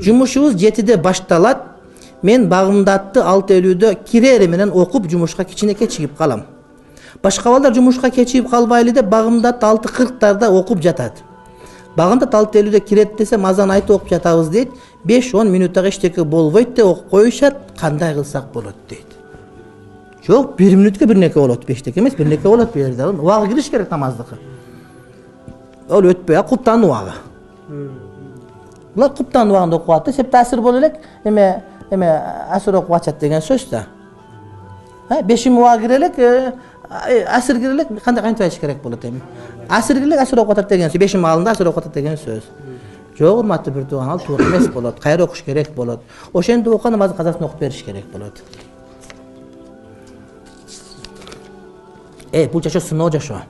Жумушубуз 7-де башталат. Мен багымдатты 6:50-дө кирери менен окуп жумушка кичинекей чыгып калам. Башка балдар жумушка кечигип калбайлы деп багымдат 6:40-тарда окуп жатат. Багымдат 6:50-дө кирет десем азан айтып окуп жатабыз дейт. 5-10 минуттага эчтеке болбойт деп окуп коюшат. Кандай кылсак болот дейт. Жок, 1 минутка бирнеке болот, 5-теке эмес, бирнеке болот бу жерде. Убагы кириш керек намаздыкы. Ол өтпөй, куптан убагы. Булар куптан убагында окуп атты, сеп таасир боло элек, эме асыр окуп ачат деген сөз да. 5 убагы кире элек, асыр кире элек, кантип айтыш керек болот эми. Асыр кире элек, асыр окуп атат деген сөз, 5 алдында асыр окуп атат деген сөз. Жок, урматтуу бир тууган, ал туура эмес болот, кайра окуш керек болот. Ошентип окуган намаздын казасын окуп бериш керек болот. Бул жашоо сыноо жашоо.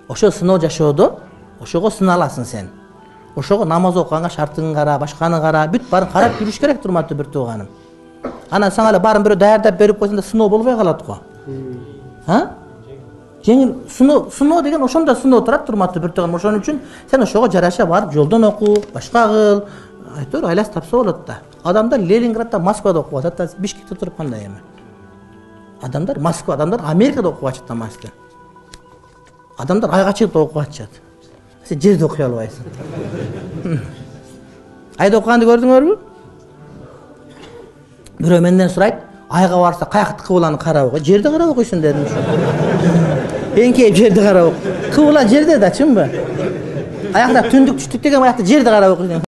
Ошо сыноо жашоодо, ошого сыналасың сен. Ошого намаз окуганга шартын кара, башканы кара, бүт барын карап жүрүш керек, урматтуу бир тууганым. Анан сага эле барын бирөө даярдап берип койсоң да сыноо болбой калат го. Жеңил сыноо деген ошондо сыноо турат, урматтуу бир тууганым. Ошон үчүн сен ошого жараша барып жолдон оку, башка кыл, айтор айлас тапса болот да. Адамдар Ленинградда, Москвада окуп атат, Бишкекте туруп кандай эми. Адамдар Москва, адамдар Америкада окуп атат намазды. Адамдар айга чыгып окуп атышат. Сен жерде окуй албайсың. Айда окуганды көрдүңөрбү? Бирөө менден сурайт, айга барса каяк кыбланы карап окуй. Жерде карап окуйсуң дедим. Эңкейип жерде карап окуй. Кыбла жерде да, чынбы? Аякта түндүк түштүк деген аякта жерде карап окуйсуң.